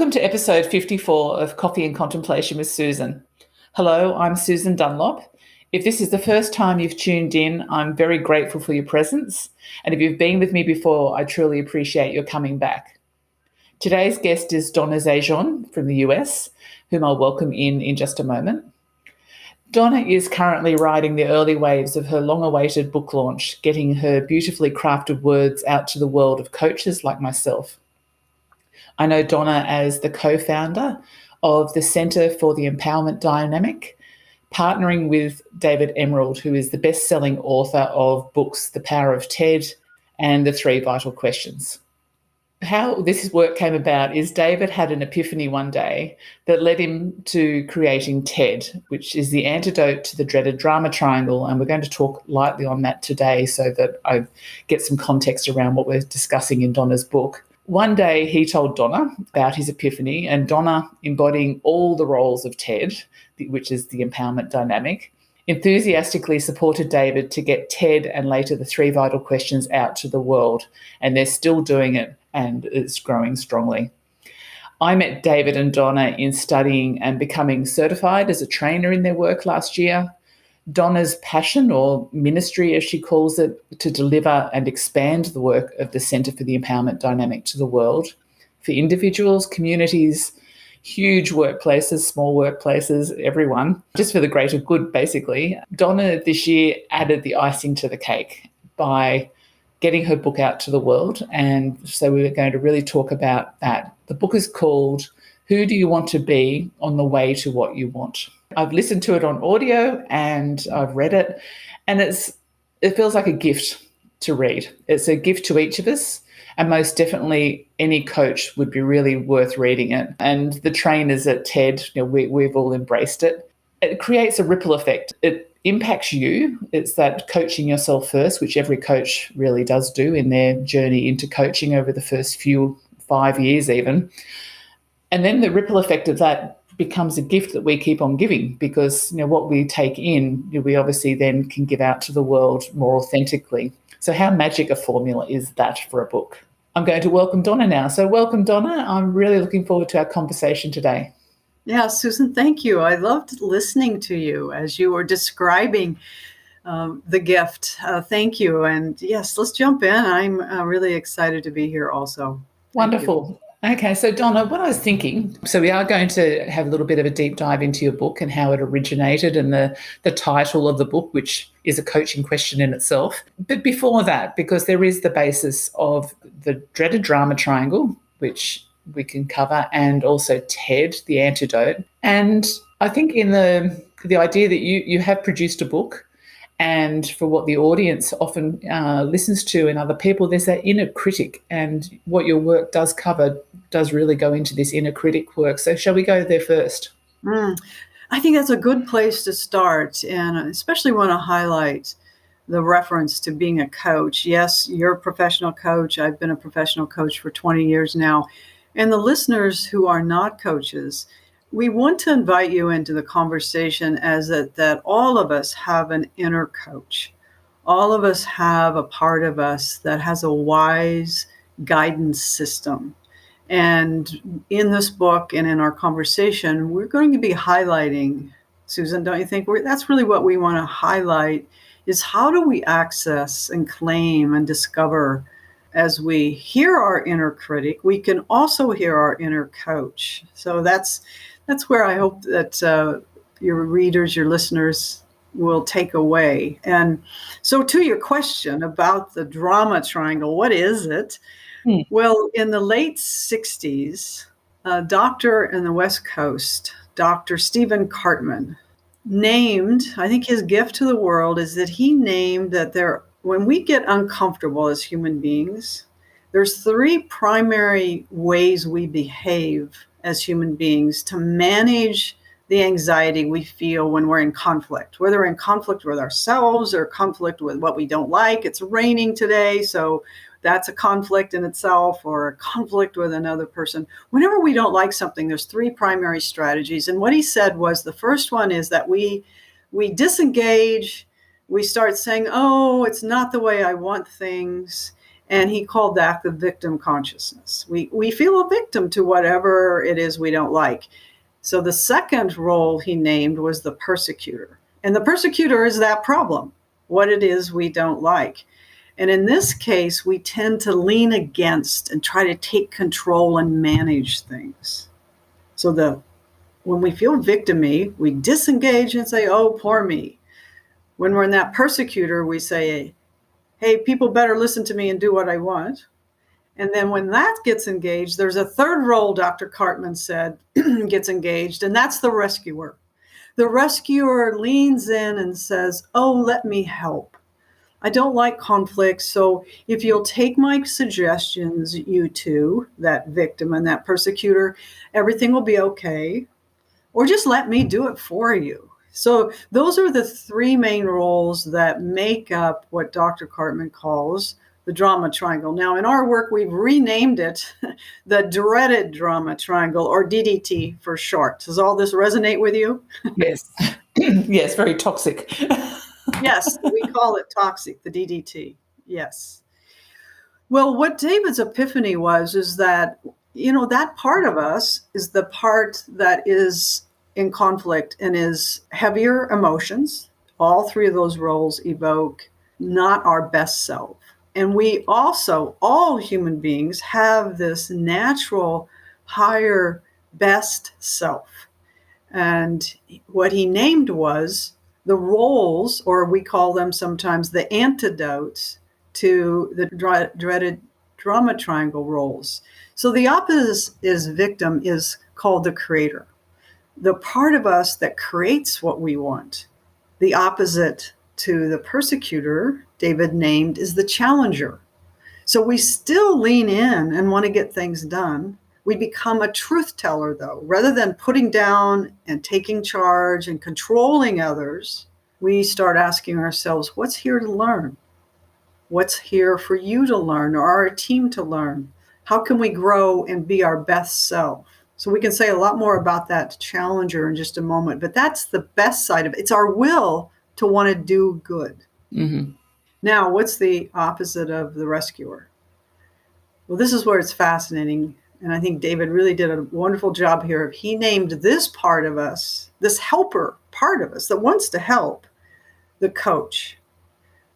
Welcome to episode 54 of Coffee and Contemplation with Susan. Hello, I'm Susan Dunlop. If this is the first time you've tuned in, I'm very grateful for your presence. And if you've been with me before, I truly appreciate your coming back. Today's guest is Donna Zajonc from the US, whom I'll welcome in just a moment. Donna is currently riding the early waves of her long-awaited book launch, getting her beautifully crafted words out to the world of coaches like myself. I know Donna as the co-founder of the Centre for the Empowerment Dynamic, partnering with David Emerald, who is the best-selling author of books The Power of TED and The Three Vital Questions. How this work came about is David had an epiphany one day that led him to creating TED, which is the antidote to the dreaded drama triangle, and we're going to talk lightly on that today so that I get some context around what we're discussing in Donna's book. One day he told Donna about his epiphany, and Donna, embodying all the roles of TED, which is the empowerment dynamic, enthusiastically supported David to get TED and later the Three Vital Questions out to the world, and they're still doing it, and it's growing strongly. I met David and Donna in studying and becoming certified as a trainer in their work last year. Donna's passion, or ministry as she calls it, to deliver and expand the work of the Centre for the Empowerment Dynamic to the world for individuals, communities, huge workplaces, small workplaces, everyone, just for the greater good, basically. Donna this year added the icing to the cake by getting her book out to the world, and so we're going to really talk about that. The book is called Who Do You Want to Be on the Way to What You Want? I've listened to it on audio and I've read it, and it feels like a gift to read. It's a gift to each of us, and most definitely any coach would be really worth reading it. And the trainers at TED, we've all embraced it. It creates a ripple effect. It impacts you. It's that coaching yourself first, which every coach really does do in their journey into coaching over the first 5 years even. And then the ripple effect of that becomes a gift that we keep on giving, because what we take in, we obviously then can give out to the world more authentically. So how magic a formula is that for a book? I'm going to welcome Donna now. So welcome, Donna. I'm really looking forward to our conversation today. Yeah, Susan, thank you. I loved listening to you as you were describing the gift. Thank you. And yes, let's jump in. I'm really excited to be here also. Wonderful. Okay, so Donna, what I was thinking, so we are going to have a little bit of a deep dive into your book and how it originated and the title of the book, which is a coaching question in itself. But before that, because there is the basis of the dreaded drama triangle, which we can cover, and also TED, the antidote. And I think in the idea that you have produced a book, and for what the audience often listens to in other people, there's that inner critic, and what your work does cover does really go into this inner critic work. So shall we go there first? I think that's a good place to start, and I especially want to highlight the reference to being a coach. Yes, you're a professional coach. I've been a professional coach for 20 years now. And the listeners who are not coaches, we want to invite you into the conversation as that all of us have an inner coach. All of us have a part of us that has a wise guidance system. And in this book and in our conversation, we're going to be highlighting, Susan, don't you think? That's really what we want to highlight, is how do we access and claim and discover. As we hear our inner critic, we can also hear our inner coach. So that's where I hope that your readers, your listeners will take away. And so to your question about the drama triangle, what is it? Well, in the late 60s, a doctor in the West Coast, Dr. Stephen Cartman, named, I think his gift to the world is that he named that when we get uncomfortable as human beings, there's 3 primary ways we behave as human beings to manage the anxiety we feel when we're in conflict, whether we're in conflict with ourselves or conflict with what we don't like. It's raining today, so that's a conflict in itself, or a conflict with another person. Whenever we don't like something, there's 3 primary strategies. And what he said was the first one is that we disengage. We start saying, oh, it's not the way I want things. And he called that the victim consciousness. We feel a victim to whatever it is we don't like. So the second role he named was the persecutor. And the persecutor is that problem, what it is we don't like. And in this case, we tend to lean against and try to take control and manage things. So when we feel victim-y, we disengage and say, oh, poor me. When we're in that persecutor, we say, hey, people better listen to me and do what I want. And then when that gets engaged, there's a third role, Dr. Cartman said, gets engaged, and that's the rescuer. The rescuer leans in and says, oh, let me help. I don't like conflict, so if you'll take my suggestions, you two, that victim and that persecutor, everything will be okay. Or just let me do it for you. So those are the three main roles that make up what Dr. Cartman calls the drama triangle. Now, in our work, we've renamed it the dreaded drama triangle, or DDT for short. Does all this resonate with you? Yes. Yes, very toxic. Yes, we call it toxic, the DDT. Yes. Well, what David's epiphany is that, that part of us is the part that is in conflict and is heavier emotions. All three of those roles evoke not our best self. And we also, all human beings, have this natural higher best self. And what he named was the roles, or we call them sometimes the antidotes to the dreaded drama triangle roles. So the opposite is victim is called the creator. The part of us that creates what we want. The opposite to the persecutor, David named, is the challenger. So we still lean in and want to get things done. We become a truth teller, though. Rather than putting down and taking charge and controlling others, we start asking ourselves, what's here to learn? What's here for you to learn, or our team to learn? How can we grow and be our best self? So we can say a lot more about that challenger in just a moment, but that's the best side of it. It's our will to want to do good. Mm-hmm. Now, what's the opposite of the rescuer? Well, this is where it's fascinating. And I think David really did a wonderful job here. He named this part of us, this helper part of us that wants to help, the coach.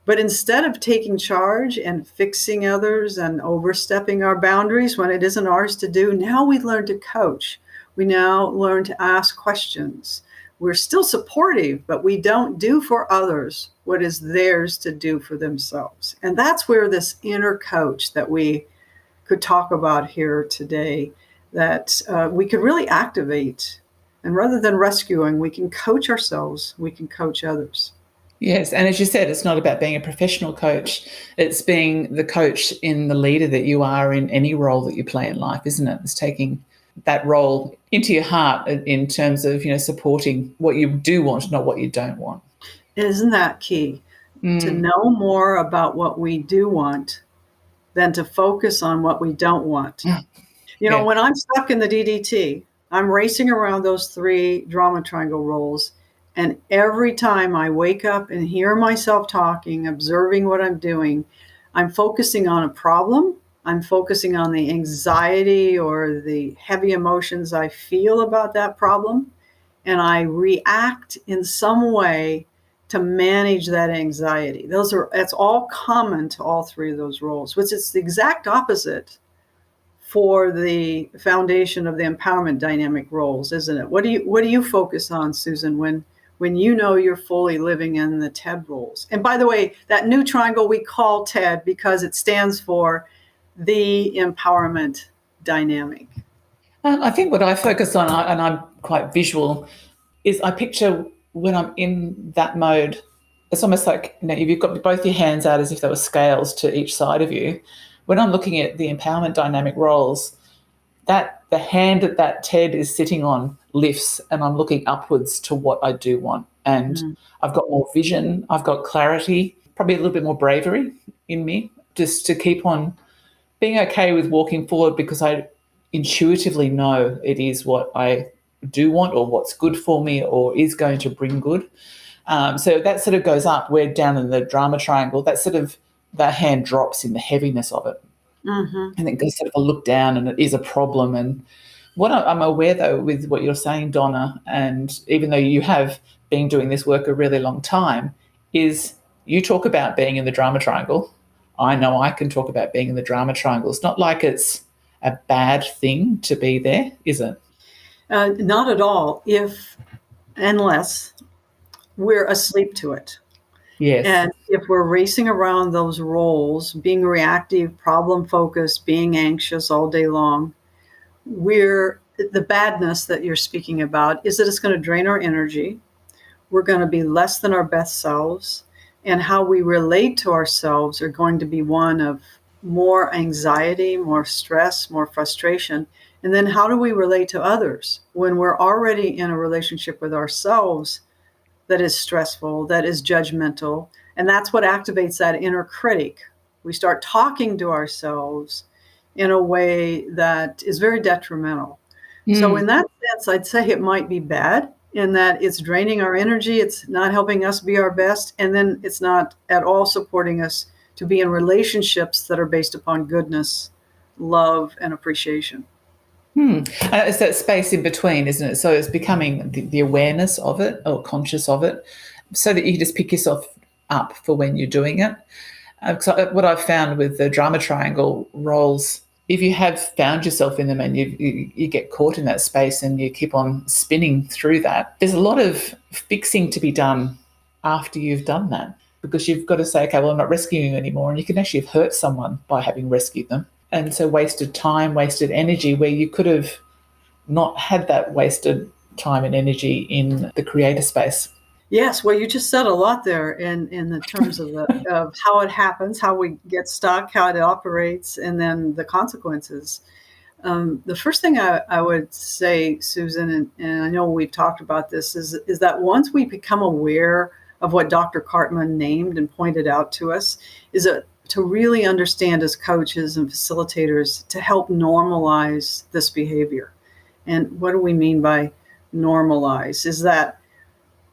But instead of taking charge and fixing others and overstepping our boundaries when it isn't ours to do, now we learn to coach. We now learn to ask questions. We're still supportive, but we don't do for others what is theirs to do for themselves. And that's where this inner coach that we could talk about here today, that we could really activate. And rather than rescuing, we can coach ourselves, we can coach others. Yes, and as you said, it's not about being a professional coach. It's being the coach in the leader that you are in any role that you play in life, isn't it? It's taking that role into your heart in terms of, supporting what you do want, not what you don't want. Isn't that key? To know more about what we do want than to focus on what we don't want. When I'm stuck in the DDT, I'm racing around those three drama triangle roles. And every time I wake up and hear myself talking, observing what I'm doing, I'm focusing on a problem. I'm focusing on the anxiety or the heavy emotions I feel about that problem. And I react in some way to manage that anxiety. That's all common to all three of those roles, which is the exact opposite for the foundation of the empowerment dynamic roles, isn't it? What do you focus on, Susan, when you know you're fully living in the TED roles? And by the way, that new triangle we call TED because it stands for the empowerment dynamic. I think what I focus on, and I'm quite visual, is I picture when I'm in that mode, it's almost like, if you've got both your hands out as if they were scales to each side of you. When I'm looking at the empowerment dynamic roles, that the hand that TED is sitting on lifts and I'm looking upwards to what I do want. And I've got more vision, I've got clarity, probably a little bit more bravery in me, just to keep on being okay with walking forward because I intuitively know it is what I do want or what's good for me or is going to bring good. So that sort of goes up. We're down in the drama triangle. That sort of that hand drops in the heaviness of it. Mm-hmm. And it goes sort of a look down, and it is a problem. And what I'm aware, though, with what you're saying, Donna, and even though you have been doing this work a really long time, is you talk about being in the drama triangle. I know I can talk about being in the drama triangle. It's not like it's a bad thing to be there, is it? Not at all, unless we're asleep to it. Yes. And if we're racing around those roles, being reactive, problem focused, being anxious all day long, the badness that you're speaking about is that it's going to drain our energy. We're going to be less than our best selves. And how we relate to ourselves are going to be one of more anxiety, more stress, more frustration. And then how do we relate to others when we're already in a relationship with ourselves that is stressful, that is judgmental? And that's what activates that inner critic. We start talking to ourselves in a way that is very detrimental. So in that sense, I'd say it might be bad in that it's draining our energy. It's not helping us be our best. And then it's not at all supporting us to be in relationships that are based upon goodness, love, and appreciation. It's that space in between, isn't it? So it's becoming the awareness of it, or conscious of it, so that you can just pick yourself up for when you're doing it. So what I've found with the drama triangle roles, if you have found yourself in them and you get caught in that space and you keep on spinning through that, there's a lot of fixing to be done after you've done that, because you've got to say, okay, well, I'm not rescuing you anymore. And you can actually have hurt someone by having rescued them. And so wasted time, wasted energy, where you could have not had that wasted time and energy in the creator space. Yes, well, you just said a lot there in the terms of how it happens, how we get stuck, how it operates, and then the consequences. The first thing I would say, Susan, and I know we've talked about this, is that once we become aware of what Dr. Cartman named and pointed out to us, is to really understand as coaches and facilitators to help normalize this behavior. And what do we mean by normalize? Is that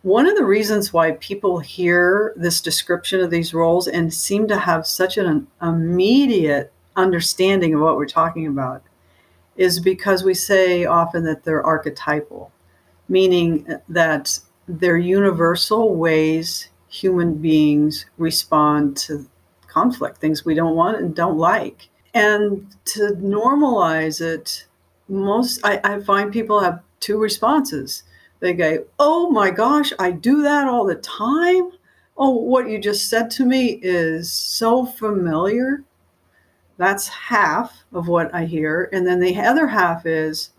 one of the reasons why people hear this description of these roles and seem to have such an immediate understanding of what we're talking about is because we say often that they're archetypal, meaning that they're universal ways human beings respond to conflict, things we don't want and don't like. And to normalize it, I find people have two responses. They go, oh my gosh, I do that all the time. Oh, what you just said to me is so familiar. That's half of what I hear. And then the other half is,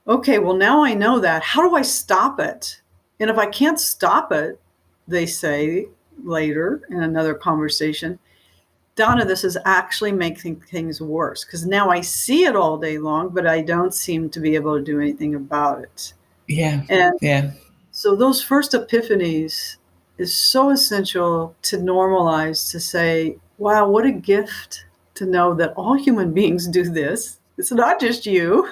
okay, well, now I know that. How do I stop it? And if I can't stop it, they say later in another conversation, Donna, this is actually making things worse because now I see it all day long, but I don't seem to be able to do anything about it. Yeah. And so those first epiphanies is so essential to normalize, to say, wow, what a gift to know that all human beings do this. It's not just you.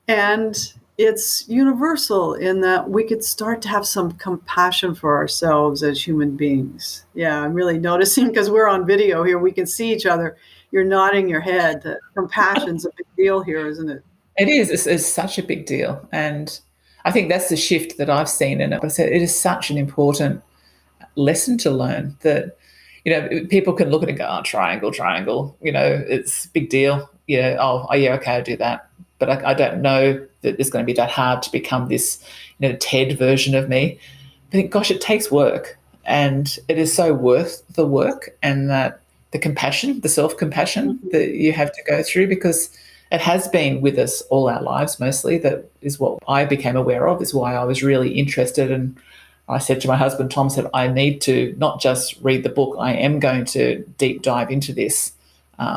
And it's universal in that we could start to have some compassion for ourselves as human beings. Yeah, I'm really noticing because we're on video here. We can see each other. You're nodding your head. That compassion's a big deal here, isn't it? It is. It's such a big deal. And I think that's the shift that I've seen in it. I said it is such an important lesson to learn that, people can look at it and go, oh, triangle, it's a big deal. Yeah, okay, I'll do that. But I don't know that it's going to be that hard to become this, TED version of me. I think, gosh, it takes work, and it is so worth the work, and that the compassion, the self-compassion that you have to go through, because it has been with us all our lives mostly. That is what I became aware of, is why I was really interested. And I said to my husband, Tom, said, I need to not just read the book, I am going to deep dive into this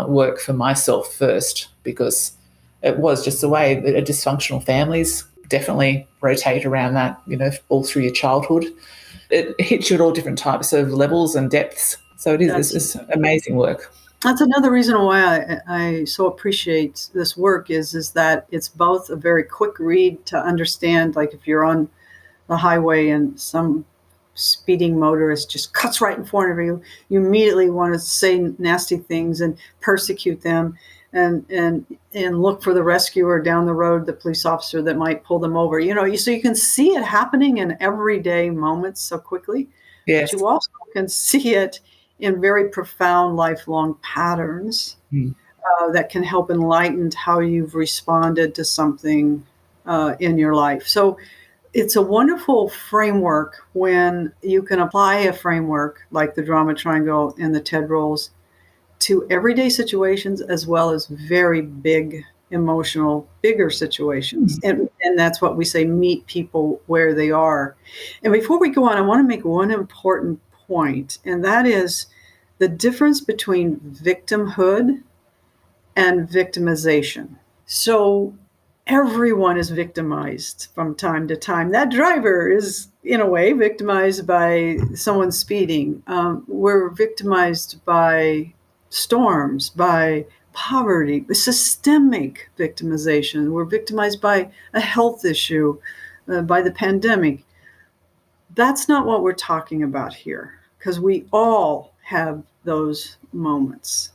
work for myself first, because it was just the way that dysfunctional families definitely rotate around that, all through your childhood. It hits you at all different types of levels and depths. So it is it's amazing work. That's another reason why I so appreciate this work is that it's both a very quick read to understand, like if you're on the highway and some speeding motorist just cuts right in front of you, you immediately want to say nasty things and persecute them and look for the rescuer down the road, the police officer that might pull them over. So you can see it happening in everyday moments so quickly. Yes. But you also can see it in very profound lifelong patterns that can help enlighten how you've responded to something in your life. So it's a wonderful framework when you can apply a framework like the drama triangle and the TED roles to everyday situations as well as very big emotional, bigger situations. And that's what we say, meet people where they are. And before we go on, I want to make one important point, and that is the difference between victimhood and victimization. So everyone is victimized from time to time. That driver is, in a way, victimized by someone speeding. We're victimized by storms, by poverty, systemic victimization. We're victimized by a health issue, by the pandemic. That's not what we're talking about here, because we all have those moments.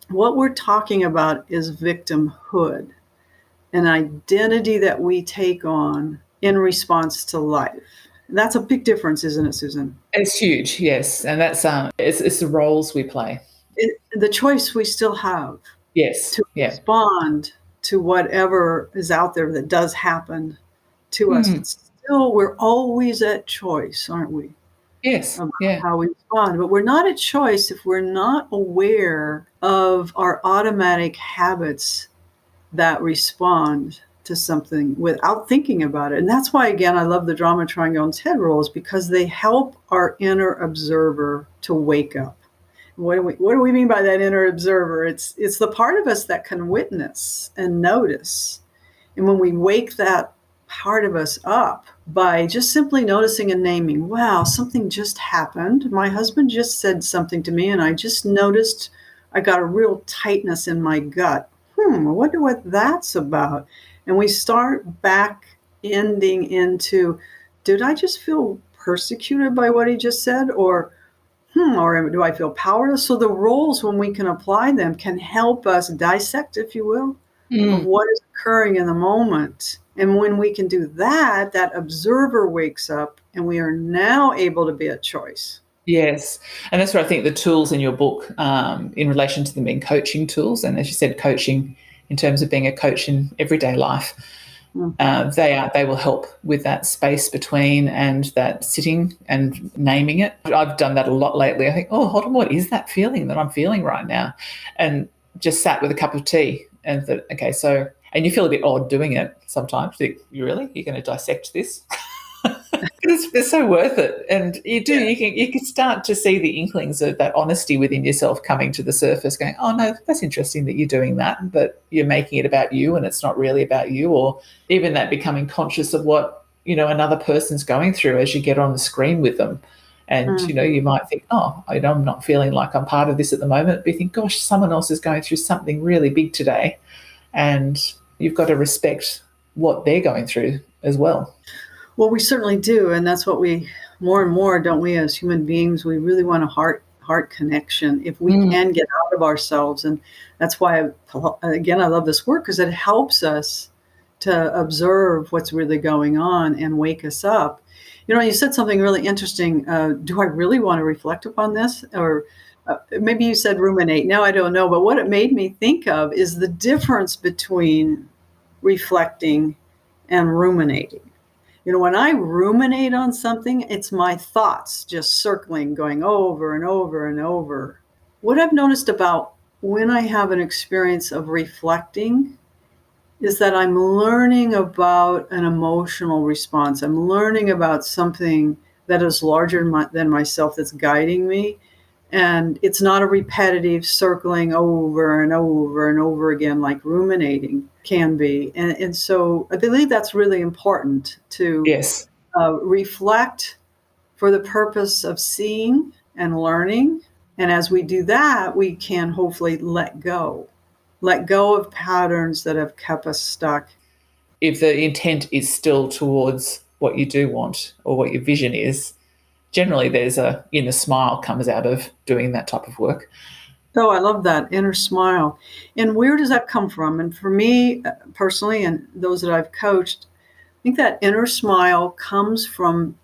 What we're talking about is victimhood, an identity that we take on in response to life. And that's a big difference, isn't it, Susan? It's huge, yes. And that's it's the roles we play. The choice we still have. Yes. To respond to whatever is out there that does happen to us. It's still, we're always at choice, aren't we? Yes. About how we respond. But we're not at choice if we're not aware of our automatic habits that respond to something without thinking about it. And that's why, again, I love the drama triangle and TED roles, because they help our inner observer to wake up. What do we mean by that inner observer? It's the part of us that can witness and notice. And when we wake that part of us up by just simply noticing and naming, wow, something just happened. My husband just said something to me and I just noticed I got a real tightness in my gut. I wonder what that's about. And we start back ending into, did I just feel persecuted by what he just said? Or do I feel powerless? So the roles, when we can apply them, can help us dissect, if you will, of what is occurring in the moment. And when we can do that, that observer wakes up and we are now able to be at choice. Yes. And that's where I think the tools in your book, in relation to them being coaching tools, and as you said, coaching in terms of being a coach in everyday life, they will help with that space between and that sitting and naming it. I've done that a lot lately. I think, hold on, what is that feeling that I'm feeling right now? And just sat with a cup of tea and thought, okay, so, and you feel a bit odd doing it sometimes. You think, you're going to dissect this? It's so worth it. And you do, you can start to see the inklings of that honesty within yourself coming to the surface, going, oh no, that's interesting that you're doing that, but you're making it about you and it's not really about you. Or even that becoming conscious of what, another person's going through as you get on the screen with them. And, you might think, I'm not feeling like I'm part of this at the moment. But you think, gosh, someone else is going through something really big today. And you've got to respect what they're going through as well. Well, we certainly do. And that's what we, more and more, don't we, as human beings, we really want a heart connection if we can get out of ourselves. And that's why, again, I love this work, because it helps us to observe what's really going on and wake us up. You said something really interesting. Do I really want to reflect upon this? Or maybe you said ruminate. Now I don't know. But what it made me think of is the difference between reflecting and ruminating. When I ruminate on something, it's my thoughts just circling, going over and over and over. What I've noticed about when I have an experience of reflecting is that I'm learning about an emotional response. I'm learning about something that is larger than myself that's guiding me. And it's not a repetitive circling over and over and over again like ruminating can be. And so I believe that's really important to reflect for the purpose of seeing and learning. And as we do that, we can hopefully let go of patterns that have kept us stuck. If the intent is still towards what you do want or what your vision is, generally there's a inner smile comes out of doing that type of work. Oh, I love that inner smile. And where does that come from? And for me personally, and those that I've coached, I think that inner smile comes from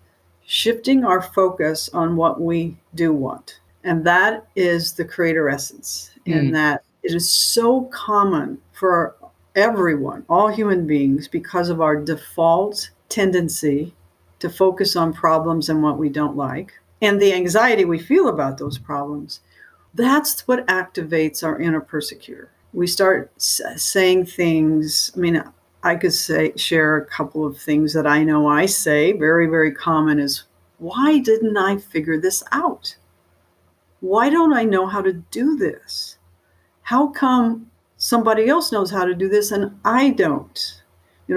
shifting our focus on what we do want. And that is the creator essence. And that it is so common for everyone, all human beings, because of our default tendency to focus on problems and what we don't like, and the anxiety we feel about those problems. That's what activates our inner persecutor. We start saying things. I mean, I could share a couple of things that I know I say. Very, very common is, why didn't I figure this out? Why don't I know how to do this? How come somebody else knows how to do this and I don't?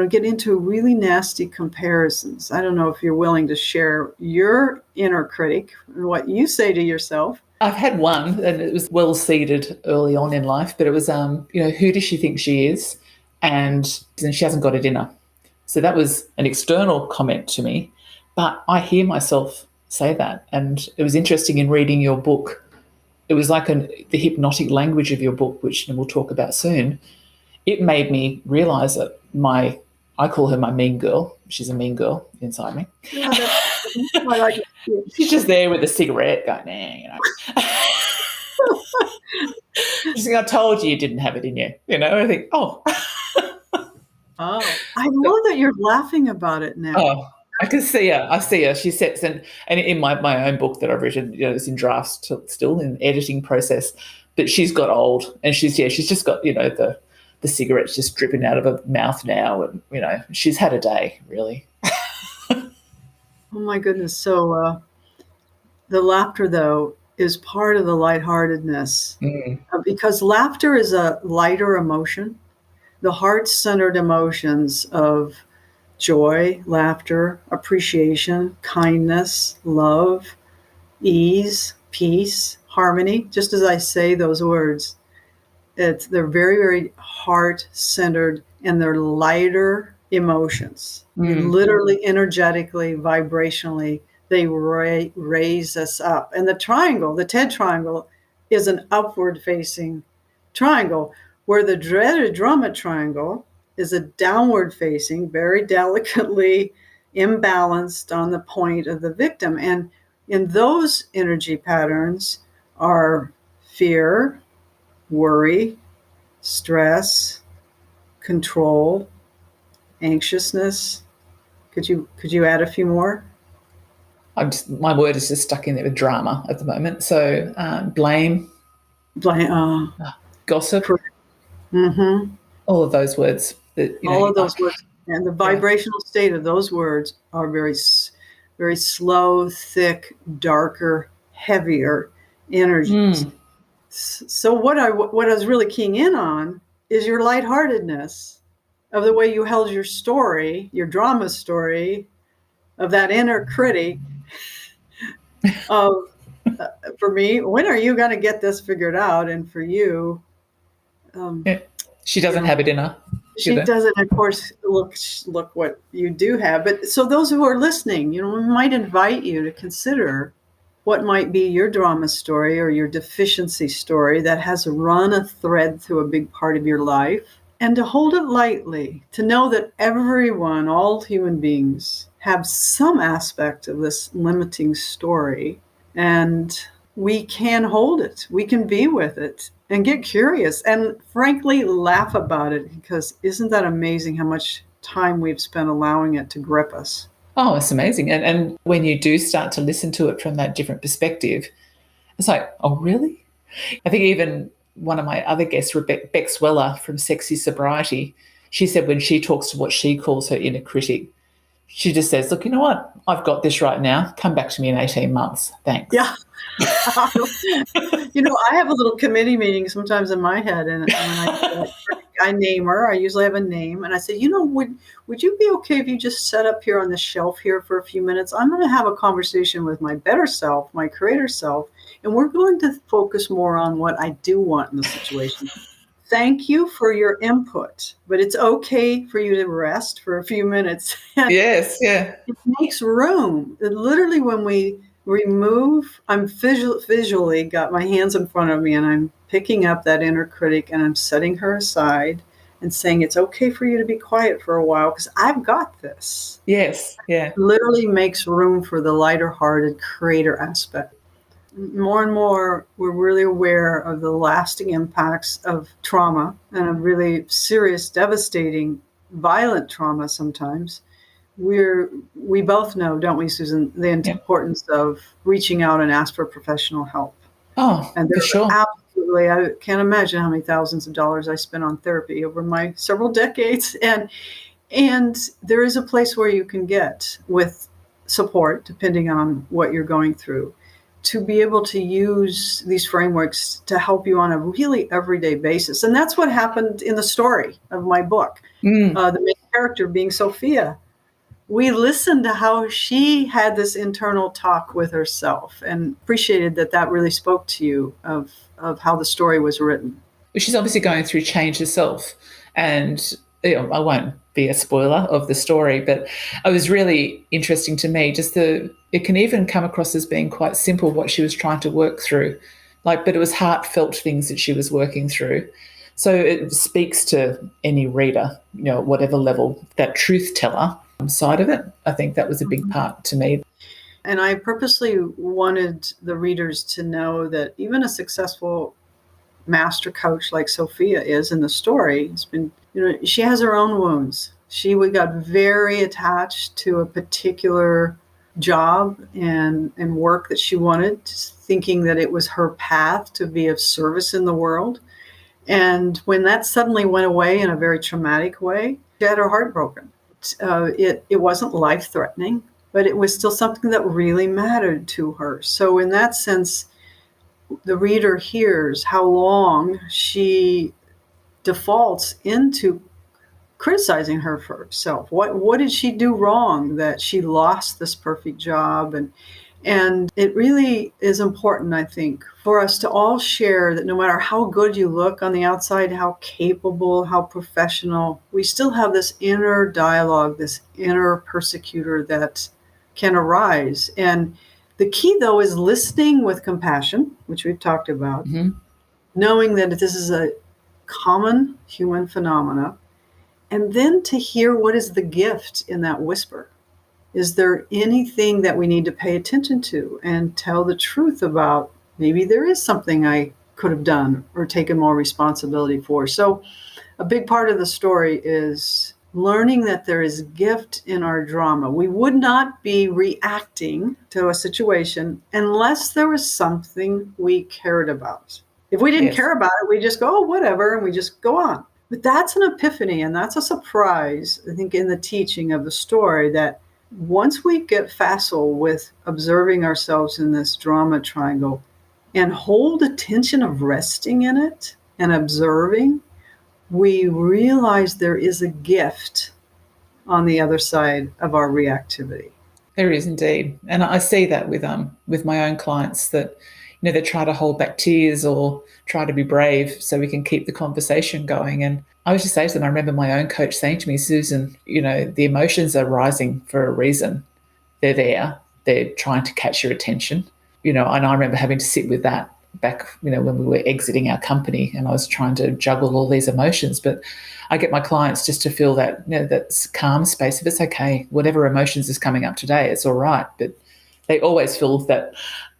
Get into really nasty comparisons. I don't know if you're willing to share your inner critic and what you say to yourself. I've had one, and it was well seeded early on in life, but it was, who does she think she is? And she hasn't got a dinner. So that was an external comment to me, but I hear myself say that. And it was interesting in reading your book. It was like the hypnotic language of your book, which we'll talk about soon. It made me realise that I call her my mean girl. She's a mean girl inside me. Yeah, I like it. She's just there with a cigarette going, She's like, I told you didn't have it in you. I think, oh, I love that you're laughing about it now. Oh, I can see her. I see her. She sets, and in my own book that I've written, it's in drafts still in editing process, but she's got old, and she's just got, the cigarettes just dripping out of her mouth now, and, she's had a day, really. Oh, my goodness. So the laughter, though, is part of the lightheartedness because laughter is a lighter emotion. The heart-centered emotions of joy, laughter, appreciation, kindness, love, ease, peace, harmony. Just as I say those words, they're very, very heart-centered, and they're lighter emotions. Literally, energetically, vibrationally, they raise us up. And the TED triangle, is an upward-facing triangle, where the dreaded drama triangle is a downward-facing, very delicately imbalanced on the point of the victim. And in those energy patterns are fear, worry, stress, control, anxiousness. Could you add a few more? My word is just stuck in there with drama at the moment. So blame, gossip, all of those words. All of those words, and the vibrational state of those words are very, very slow, thick, darker, heavier energies. So what I was really keying in on is your lightheartedness of the way you held your story, your drama story, of that inner critic of, for me, when are you going to get this figured out? And for you, she doesn't have it in her. She doesn't, of course, look what you do have. But so those who are listening, we might invite you to consider what might be your drama story or your deficiency story that has run a thread through a big part of your life, and to hold it lightly, to know that everyone, all human beings, have some aspect of this limiting story, and we can hold it. We can be with it and get curious and frankly laugh about it, because isn't that amazing how much time we've spent allowing it to grip us? Oh, it's amazing. And when you do start to listen to it from that different perspective, it's like, oh, really? I think even one of my other guests, Beck Sweller from Sexy Sobriety, she said when she talks to what she calls her inner critic, she just says, look, you know what? I've got this right now. Come back to me in 18 months. Thanks. Yeah. I have a little committee meeting sometimes in my head, and when I name her, I usually have a name, and I say, would you be okay if you just set up here on the shelf here for a few minutes? I'm going to have a conversation with my better self, my creator self, and we're going to focus more on what I do want in the situation. Thank you for your input, but it's okay for you to rest for a few minutes. Yes, yeah. It makes room. Literally, when we I'm visually got my hands in front of me, and I'm picking up that inner critic, and I'm setting her aside and saying, it's okay for you to be quiet for a while because I've got this. Yes. Yeah. Literally makes room for the lighter hearted creator aspect. More and more, we're really aware of the lasting impacts of trauma, and of really serious, devastating, violent trauma sometimes. We both know, don't we, Susan, the importance of reaching out and ask for professional help. Oh, and for sure. Absolutely, I can't imagine how many thousands of dollars I spent on therapy over my several decades. And there is a place where you can get with support, depending on what you're going through, to be able to use these frameworks to help you on a really everyday basis. And that's what happened in the story of my book. The main character being Sophia. We listened to how she had this internal talk with herself, and appreciated that really spoke to you of how the story was written. She's obviously going through change herself. And I won't be a spoiler of the story, but it was really interesting to me. It can even come across as being quite simple what she was trying to work through, but it was heartfelt things that she was working through. So it speaks to any reader, whatever level, that truth teller side of it. I think that was a big part to me. And I purposely wanted the readers to know that even a successful master coach like Sophia is in the story, she has her own wounds. She got very attached to a particular job and work that she wanted, thinking that it was her path to be of service in the world. And when that suddenly went away in a very traumatic way, she had her heart broken. It wasn't life-threatening, but it was still something that really mattered to her. So in that sense, the reader hears how long she defaults into criticizing her for herself. What did she do wrong that she lost this perfect job? And it really is important, I think, for us to all share that no matter how good you look on the outside, how capable, how professional, we still have this inner dialogue, this inner persecutor that can arise. And the key, though, is listening with compassion, which we've talked about, knowing that this is a common human phenomena, and then to hear what is the gift in that whisper. Is there anything that we need to pay attention to and tell the truth about? Maybe there is something I could have done or taken more responsibility for. So a big part of the story is learning that there is gift in our drama. We would not be reacting to a situation unless there was something we cared about. If we didn't care about it, we just go, oh, whatever, and we just go on. But that's an epiphany, and that's a surprise, I think, in the teaching of the story, that once we get facile with observing ourselves in this drama triangle and hold a tension of resting in it and observing, we realize there is a gift on the other side of our reactivity. There is indeed. And I see that with my own clients, that they try to hold back tears or try to be brave so we can keep the conversation going. And I was just saying to them, I remember my own coach saying to me, Susan, the emotions are rising for a reason. They're there. They're trying to catch your attention. And I remember having to sit with that back, when we were exiting our company, and I was trying to juggle all these emotions. But I get my clients just to feel that, that calm space. If it's okay, whatever emotions is coming up today, it's all right. But they always feel that,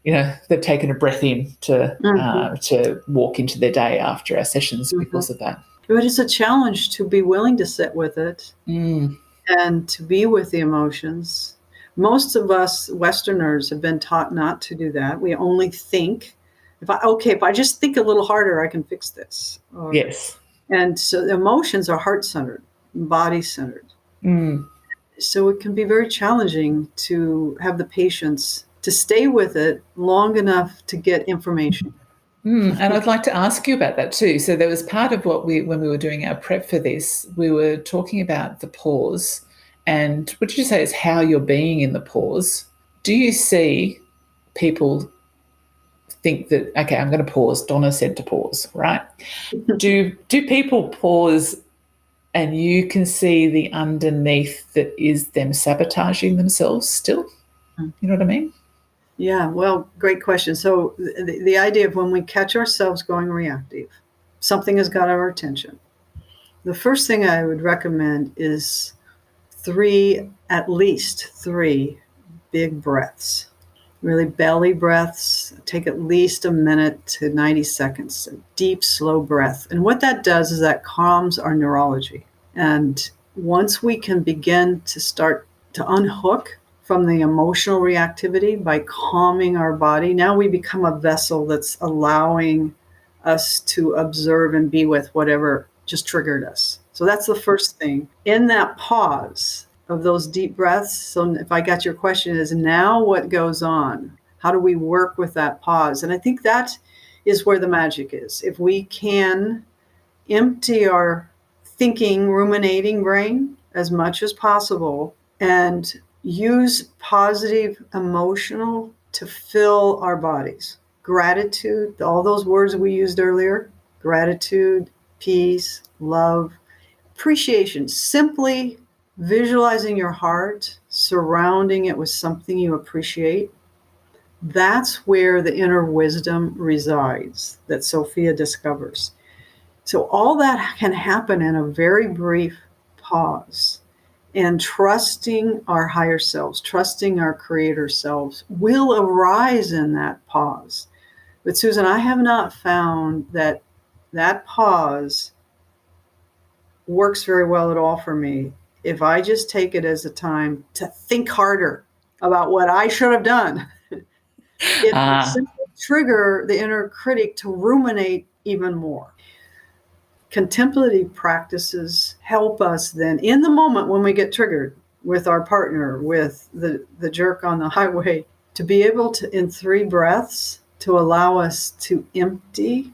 they've taken a breath in to walk into their day after our sessions because of that. But it's a challenge to be willing to sit with it and to be with the emotions. Most of us Westerners have been taught not to do that. We only think, if I just think a little harder, I can fix this. Yes. And so the emotions are heart-centered, body-centered. So it can be very challenging to have the patience to stay with it long enough to get information. And I'd like to ask you about that too. So there was part of when we were doing our prep for this, we were talking about the pause. And what did you say is how you're being in the pause? Do you see people think that, okay, I'm going to pause. Donna said to pause, right? Do people pause and you can see the underneath that is them sabotaging themselves still? You know what I mean? Yeah, well, great question. So the idea of when we catch ourselves going reactive, something has got our attention. The first thing I would recommend is at least three big breaths. Really belly breaths. Take at least a minute to 90 seconds. A deep, slow breath. And what that does is that calms our neurology. And once we can begin to start to unhook from the emotional reactivity by calming our body, now we become a vessel that's allowing us to observe and be with whatever just triggered us. So that's the first thing. In that pause of those deep breaths, so if I got your question, is now what goes on? How do we work with that pause? And I think that is where the magic is. If we can empty our thinking, ruminating brain as much as possible and use positive emotional to fill our bodies. Gratitude, all those words we used earlier, gratitude, peace, love, appreciation, simply visualizing your heart, surrounding it with something you appreciate. That's where the inner wisdom resides that Sophia discovers. So all that can happen in a very brief pause. And trusting our higher selves, trusting our creator selves will arise in that pause. But Susan, I have not found that pause works very well at all for me if I just take it as a time to think harder about what I should have done. It will simply trigger the inner critic to ruminate even more. Contemplative practices help us then in the moment when we get triggered with our partner, with the jerk on the highway, to be able to, in 3 breaths, to allow us to empty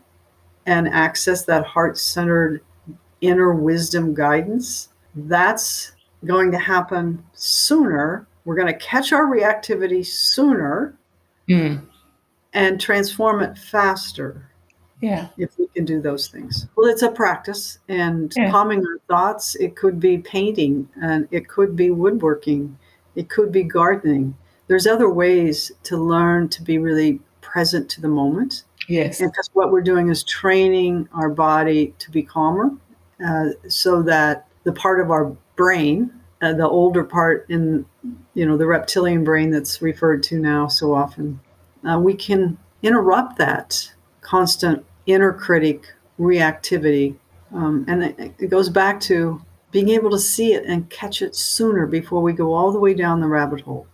and access that heart-centered inner wisdom guidance. That's going to happen sooner. We're going to catch our reactivity sooner and transform it faster. Yeah. If we can do those things. Well, it's a practice, and calming our thoughts, it could be painting, and it could be woodworking, it could be gardening. There's other ways to learn to be really present to the moment. Yes. And because what we're doing is training our body to be calmer, so that the part of our brain, the older part in, the reptilian brain that's referred to now so often, we can interrupt that constant inner critic reactivity. And it goes back to being able to see it and catch it sooner before we go all the way down the rabbit hole.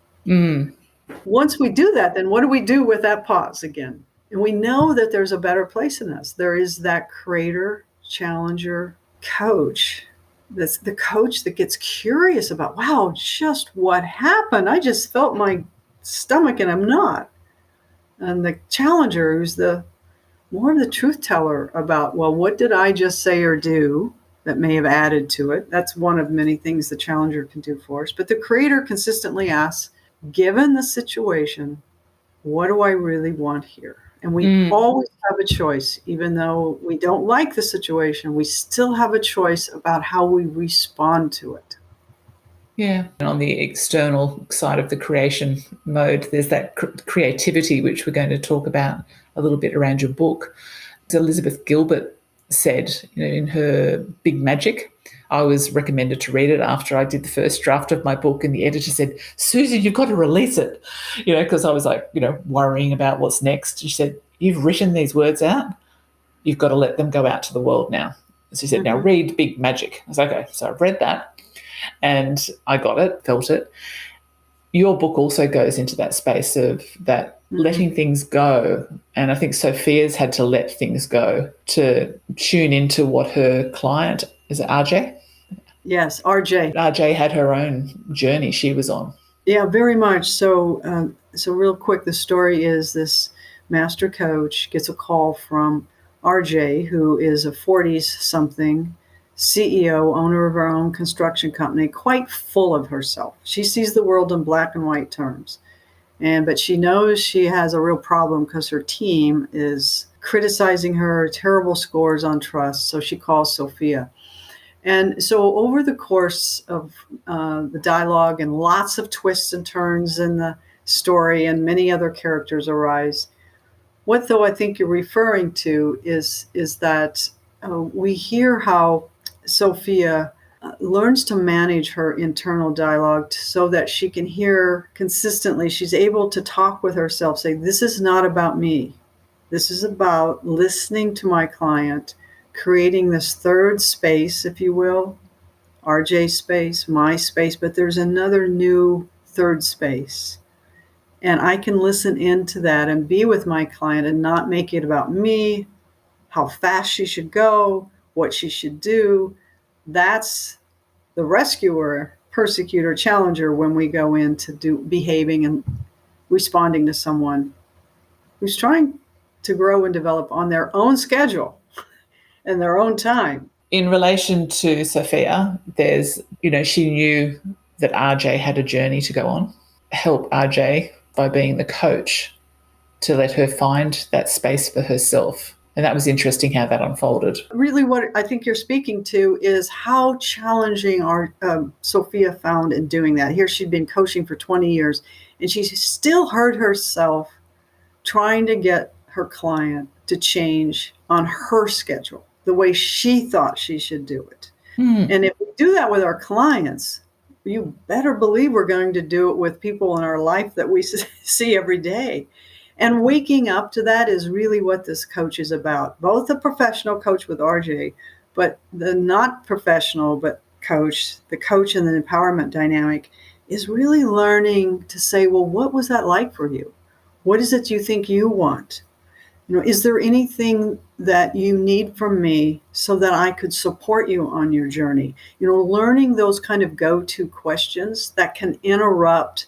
Once we do that, then what do we do with that pause again? And we know that there's a better place in us. There is that creator, challenger, coach. That's the coach that gets curious about, wow, just what happened? I just felt my stomach and I'm not. And the challenger, who's more of the truth teller about, well, what did I just say or do that may have added to it? That's one of many things the challenger can do for us. But the creator consistently asks, given the situation, what do I really want here? And we always have a choice. Even though we don't like the situation, we still have a choice about how we respond to it. Yeah. And on the external side of the creation mode, there's that creativity, which we're going to talk about a little bit around your book. As Elizabeth Gilbert said, in her Big Magic, I was recommended to read it after I did the first draft of my book, and the editor said, Susan, you've got to release it, because I was like, worrying about what's next. She said, you've written these words out. You've got to let them go out to the world now. So she said, now read Big Magic. I was like, okay. So I read that. And I got it, felt it. Your book also goes into that space of that letting things go. And I think Sophia's had to let things go to tune into what her client, is it RJ? Yes, RJ. RJ had her own journey she was on. Yeah, very much. So real quick, the story is this master coach gets a call from RJ, who is a 40-something CEO, owner of her own construction company, quite full of herself. She sees the world in black and white terms. But she knows she has a real problem because her team is criticizing her, terrible scores on trust. So she calls Sophia. And so over the course of the dialogue and lots of twists and turns in the story and many other characters arise. What, though, I think you're referring to is that we hear how Sophia learns to manage her internal dialogue so that she can hear consistently. She's able to talk with herself, say, this is not about me. This is about listening to my client, creating this third space, if you will, RJ space, my space, but there's another new third space. And I can listen into that and be with my client and not make it about me, how fast she should go, what she should do. That's the rescuer, persecutor, challenger when we go into behaving and responding to someone who's trying to grow and develop on their own schedule and their own time. In relation to Sophia, there's, she knew that RJ had a journey to go on. Help RJ by being the coach to let her find that space for herself. And that was interesting how that unfolded. Really what I think you're speaking to is how challenging our Sophia found in doing that. Here she'd been coaching for 20 years, and she still heard herself trying to get her client to change on her schedule, the way she thought she should do it. And if we do that with our clients, you better believe we're going to do it with people in our life that we see every day. And waking up to that is really what this coach is about. Both the professional coach with RJ, but the not professional but coach, the coach in the empowerment dynamic, is really learning to say, well, what was that like for you? What is it you think you want? Is there anything that you need from me so that I could support you on your journey? Learning those kind of go-to questions that can interrupt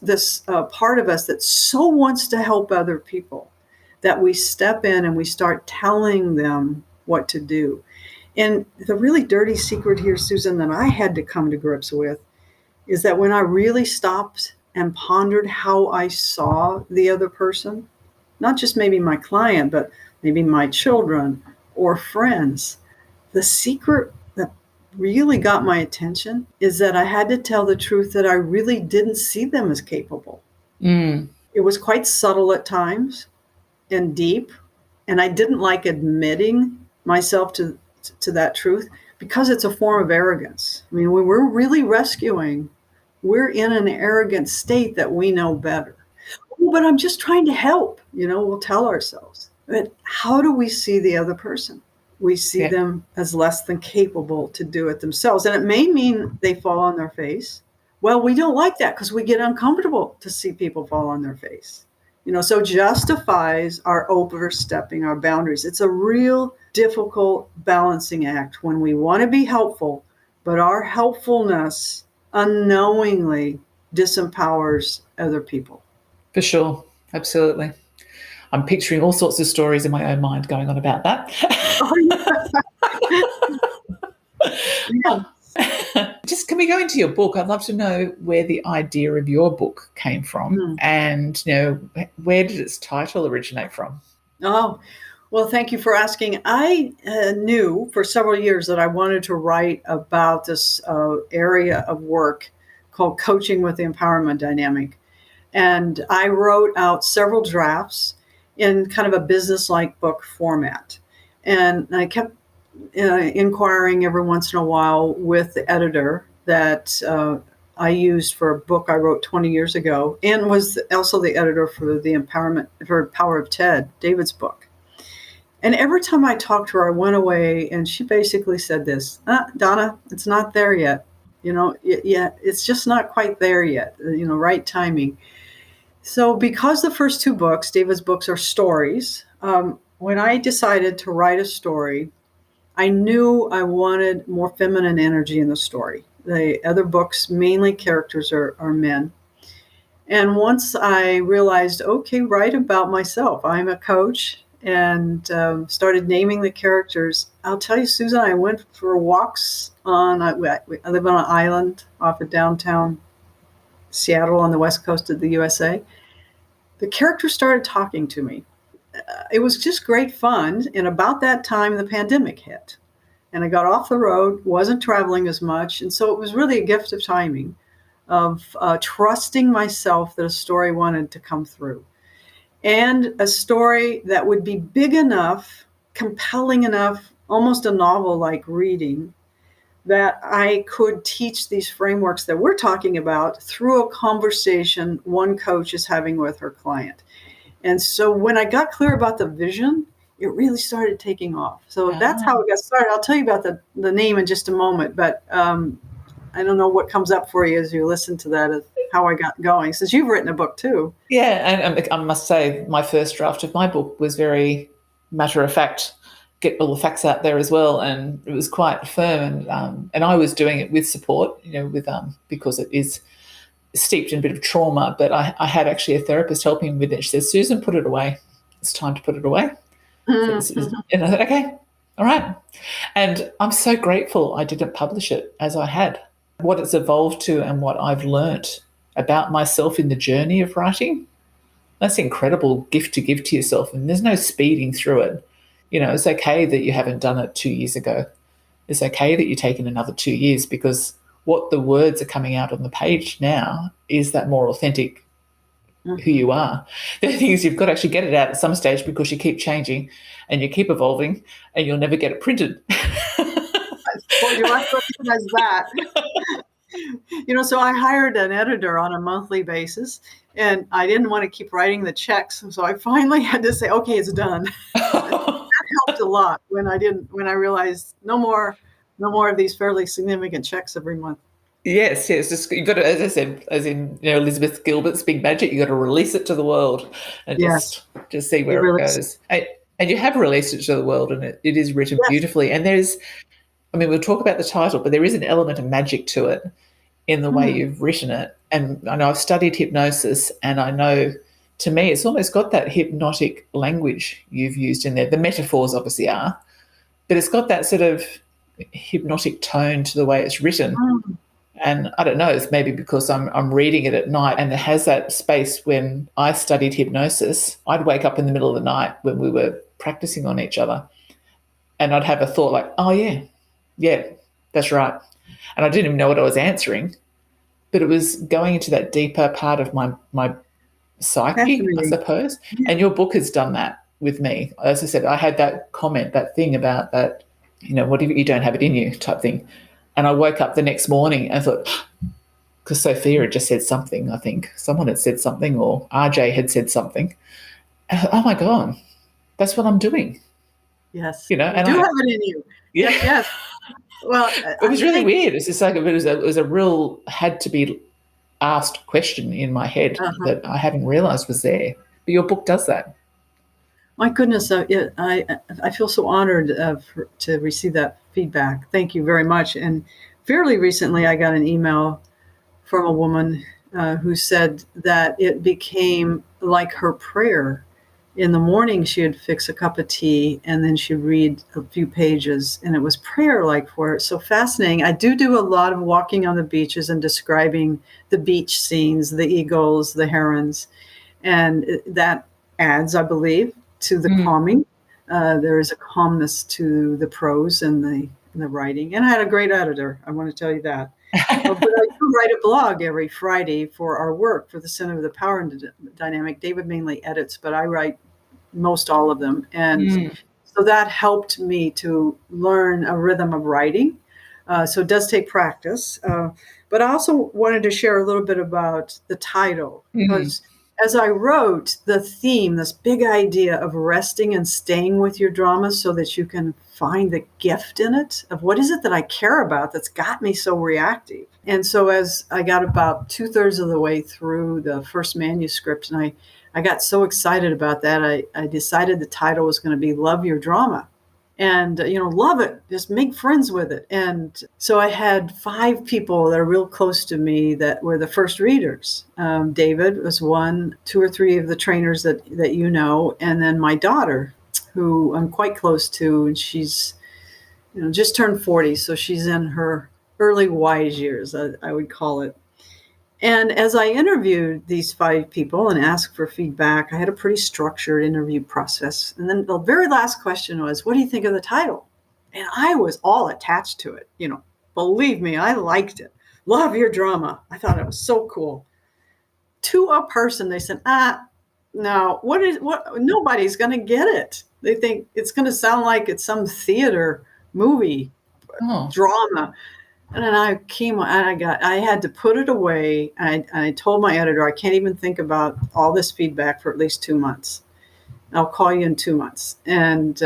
this part of us that so wants to help other people, that we step in and we start telling them what to do. And the really dirty secret here, Susan, that I had to come to grips with is that when I really stopped and pondered how I saw the other person, not just maybe my client, but maybe my children or friends, the secret that really got my attention is that I had to tell the truth that I really didn't see them as capable. It was quite subtle at times and deep, and I didn't like admitting myself to that truth because it's a form of arrogance. I mean, when we're really rescuing, we're in an arrogant state that we know better. Oh, but I'm just trying to help, we'll tell ourselves. But how do we see the other person? We see them as less than capable to do it themselves. And it may mean they fall on their face. Well, we don't like that because we get uncomfortable to see people fall on their face. So justifies our overstepping our boundaries. It's a real difficult balancing act when we want to be helpful, but our helpfulness unknowingly disempowers other people. For sure. Absolutely. I'm picturing all sorts of stories in my own mind going on about that. Just can we go into your book? I'd love to know where the idea of your book came from and, where did its title originate from? Oh, well, thank you for asking. I knew for several years that I wanted to write about this area of work called Coaching with the Empowerment Dynamic. And I wrote out several drafts in kind of a business-like book format. And I kept inquiring every once in a while with the editor that I used for a book I wrote 20 years ago, and was also the editor for the Power of Ted, David's book. And every time I talked to her, I went away and she basically said this, Donna, it's not there yet. It's just not quite there yet, right timing. So because the first two books, David's books, are stories, when I decided to write a story, I knew I wanted more feminine energy in the story. The other books, mainly characters are men. And once I realized, okay, write about myself. I'm a coach, and started naming the characters. I'll tell you, Susan, I went for walks I live on an island off of downtown Seattle on the west coast of the USA. The characters started talking to me. It was just great fun. And about that time, the pandemic hit. And I got off the road, wasn't traveling as much. And so it was really a gift of timing. of trusting myself that a story wanted to come through, and a story that would be big enough, compelling enough, almost a novel-like reading, that I could teach these frameworks that we're talking about through a conversation one coach is having with her client. And so when I got clear about the vision, it really started taking off. So that's how it got started. I'll tell you about the name in just a moment, but I don't know what comes up for you as you listen to that, is how I got going, since you've written a book too. Yeah, and I must say my first draft of my book was very matter of fact, get all the facts out there as well, and it was quite firm, and I was doing it with support, with because it is steeped in a bit of trauma, but I had actually a therapist helping me with it. She says, Susan, put it away. It's time to put it away. Mm-hmm. And I said, okay, all right. And I'm so grateful I didn't publish it as I had. What it's evolved to and what I've learnt about myself in the journey of writing, that's an incredible gift to give to yourself. And there's no speeding through it. It's okay that you haven't done it 2 years ago. It's okay that you're taking another 2 years, because what the words are coming out on the page now is that more authentic who you are. The thing is, you've got to actually get it out at some stage, because you keep changing and you keep evolving and you'll never get it printed. Well, you have to recognize that. So I hired an editor on a monthly basis, and I didn't want to keep writing the checks. So I finally had to say, okay, it's done. That helped a lot when I realized no more of these fairly significant checks every month. Yes. Just you've got to, as I said, as in Elizabeth Gilbert's Big Magic, you've got to release it to the world and just see where it goes. And you have released it to the world, and it is written beautifully. And we'll talk about the title, but there is an element of magic to it in the way you've written it. And I know I've studied hypnosis, and I know, to me, it's almost got that hypnotic language you've used in there. The metaphors obviously are, but it's got that sort of hypnotic tone to the way it's written. And I don't know, it's maybe because I'm reading it at night, and it has that space. When I studied hypnosis, I'd wake up in the middle of the night when we were practicing on each other, and I'd have a thought like, oh, yeah, that's right. And I didn't even know what I was answering, but it was going into that deeper part of my psyche, I suppose. And your book has done that with me. As I said, I had that comment, that thing about that, what if you don't have it in you type thing. And I woke up the next morning and thought, because Sophia had just said something, I think someone had said something, or RJ had said something. And I thought, oh my God, that's what I'm doing. Yes. And you do have it in you. Yeah. Yes. Well, it was really weird. It's just like it was a real had to be asked question in my head that I hadn't realized was there. But your book does that. My goodness, I feel so honored to receive that feedback. Thank you very much. And fairly recently, I got an email from a woman who said that it became like her prayer. In the morning, she would fix a cup of tea, and then she'd read a few pages, and it was prayer-like for her. So fascinating. I do a lot of walking on the beaches and describing the beach scenes, the eagles, the herons, and that adds, I believe, to the calming. There is a calmness to the prose and the writing. And I had a great editor, I want to tell you that. But I do write a blog every Friday for our work, for the Center of the Power Dynamic. David mainly edits, but I write most all of them. And so that helped me to learn a rhythm of writing. So it does take practice. But I also wanted to share a little bit about the title, because as I wrote, the theme, this big idea of resting and staying with your drama so that you can find the gift in it of what is it that I care about that's got me so reactive. And so as I got about 2/3 of the way through the first manuscript, and I got so excited about that, I decided the title was going to be Love Your Drama. And, love it, just make friends with it. And so I had 5 people that are real close to me that were the first readers. David was one, 2 or 3 of the trainers that and then my daughter, who I'm quite close to, and she's, just turned 40. So she's in her early wise years, I would call it. And as I interviewed these 5 people and asked for feedback, I had a pretty structured interview process. And then the very last question was, what do you think of the title? And I was all attached to it. Believe me, I liked it. love your drama. I thought it was so cool. To a person, they said, no, nobody's going to get it. They think it's going to sound like it's some theater movie drama. And then I had to put it away. I told my editor, I can't even think about all this feedback for at least 2 months. I'll call you in 2 months. And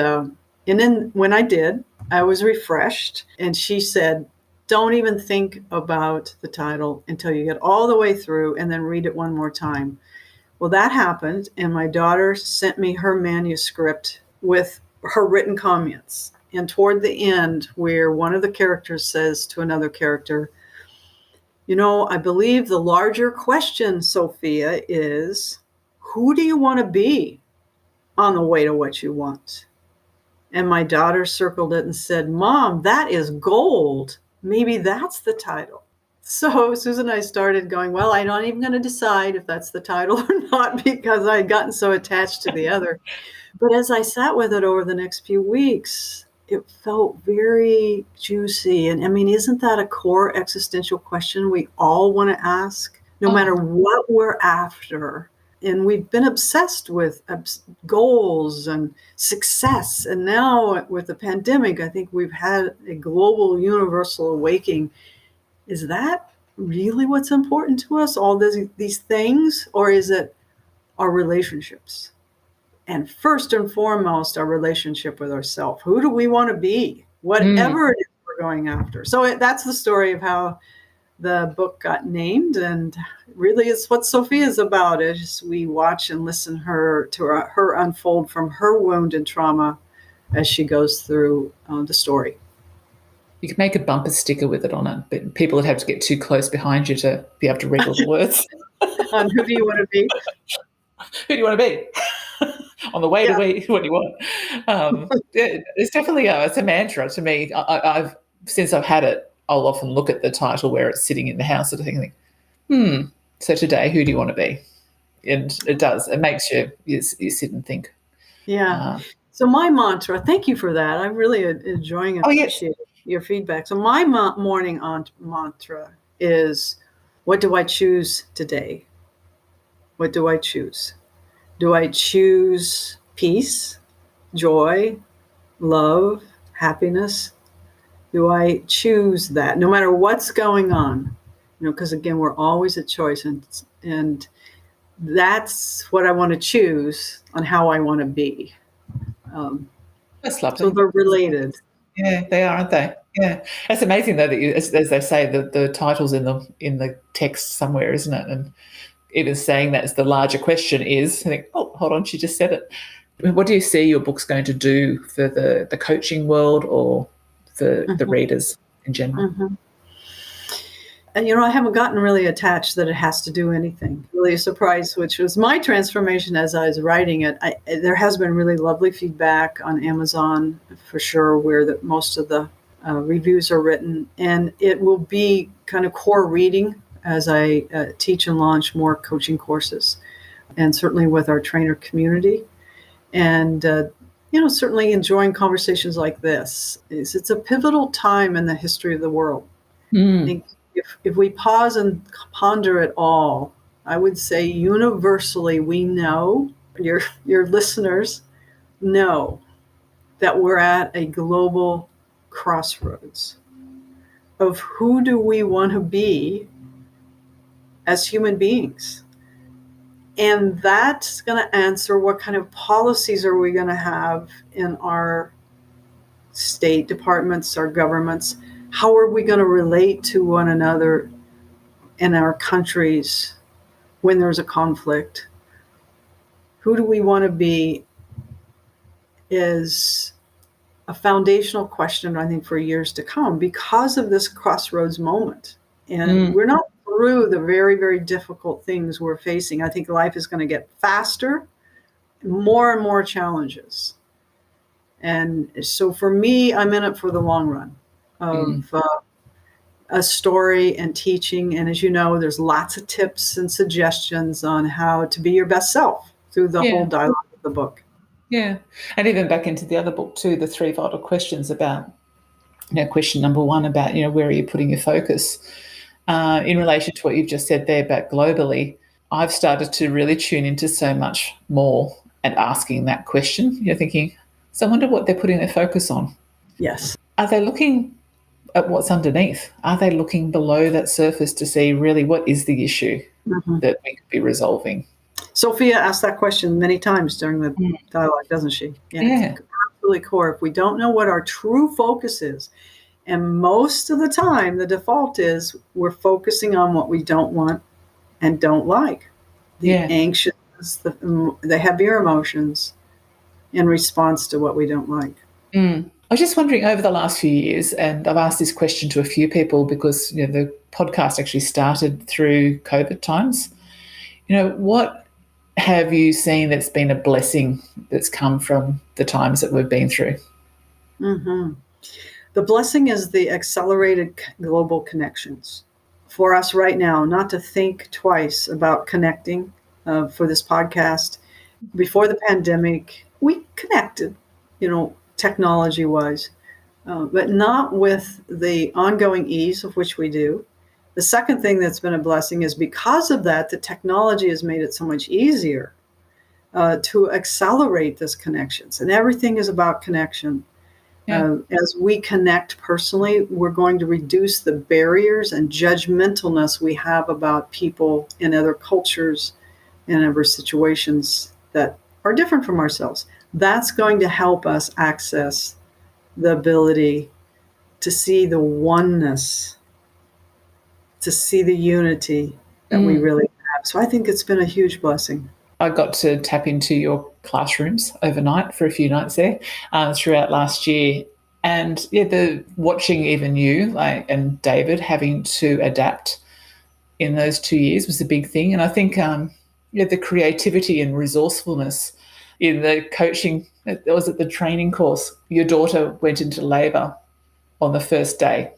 then when I did, I was refreshed. And she said, don't even think about the title until you get all the way through and then read it one more time. Well, that happened. And my daughter sent me her manuscript with her written comments. And toward the end, where one of the characters says to another character, I believe the larger question, Sophia, is who do you want to be on the way to what you want? And my daughter circled it and said, Mom, that is gold. Maybe that's the title. So Susan and I started going, well, I'm not even going to decide if that's the title or not, because I had gotten so attached to the other. But as I sat with it over the next few weeks, it felt very juicy. And I mean, isn't that a core existential question we all want to ask, no matter what we're after? And we've been obsessed with goals and success. And now with the pandemic, I think we've had a global universal awakening. Is that really what's important to us, all these things? Or is it our relationships? And first and foremost, our relationship with ourselves. Who do we want to be? Whatever it is we're going after. So that's the story of how the book got named. And really it's what Sophia is about, is we watch and listen to her unfold from her wound and trauma as she goes through the story. You could make a bumper sticker with it on it, but people would have to get too close behind you to be able to read all the words. Who do you want to be? Who do you want to be? On the way to what you want. It's definitely it's a mantra to me. I've since I've had it, I'll often look at the title where it's sitting in the house sort of thing and think, so today, who do you want to be? And it makes you sit and think. Yeah. So my mantra, thank you for that. I'm really enjoying and appreciating your feedback. So my morning mantra is, what do I choose today? What do I choose? Do I choose peace, joy, love, happiness? Do I choose that no matter what's going on? Because again, we're always a choice, and that's what I want to choose on how I want to be. That's lovely. So they're related. Yeah, they are, aren't they? Yeah, it's amazing though that as they say, the title's in the text somewhere, isn't it? And even saying that as the larger question is, I think, oh, hold on, she just said it. What do you see your book's going to do for the coaching world or for the readers in general? Mm-hmm. And, I haven't gotten really attached that it has to do anything. Really a surprise, which was my transformation as I was writing it. There has been really lovely feedback on Amazon, for sure, where most of the reviews are written. And it will be kind of core reading as I teach and launch more coaching courses, and certainly with our trainer community. And, certainly enjoying conversations like this. It's a pivotal time in the history of the world. I think if we pause and ponder it all, I would say universally we know, your listeners know, that we're at a global crossroads of who do we want to be as human beings. And that's going to answer what kind of policies are we going to have in our state departments, our governments. How are we going to relate to one another in our countries when there's a conflict? Who do we want to be is a foundational question, I think, for years to come because of this crossroads moment. And we're not through the very, very difficult things we're facing. I think life is going to get faster, more and more challenges. And so for me, I'm in it for the long run of a story and teaching. And as you know, there's lots of tips and suggestions on how to be your best self through the whole dialogue of the book. Yeah. And even back into the other book too, the 3 vital questions about, question number 1 about, where are you putting your focus? In relation to what you've just said there about globally, I've started to really tune into so much more and asking that question. You're thinking, so I wonder what they're putting their focus on. Yes. Are they looking at what's underneath? Are they looking below that surface to see really what is the issue that we could be resolving? Sophia asked that question many times during the dialogue, doesn't she? Yeah. It's absolutely core. If we don't know what our true focus is, and most of the time the default is we're focusing on what we don't want and don't like. The anxious, the heavier emotions in response to what we don't like. I was just wondering over the last few years, and I've asked this question to a few people because the podcast actually started through COVID times. What have you seen that's been a blessing that's come from the times that we've been through? The blessing is the accelerated global connections. For us right now, not to think twice about connecting for this podcast. Before the pandemic, we connected, technology-wise, but not with the ongoing ease of which we do. The second thing that's been a blessing is because of that, the technology has made it so much easier to accelerate these connections. And everything is about connection. As we connect personally, we're going to reduce the barriers and judgmentalness we have about people in other cultures and other situations that are different from ourselves. That's going to help us access the ability to see the oneness, to see the unity that we really have. So I think it's been a huge blessing. I got to tap into your classrooms overnight for a few nights there throughout last year. And the watching even you and David having to adapt in those 2 years was a big thing. And I think the creativity and resourcefulness in the coaching, it was at the training course. Your daughter went into labour on the first day,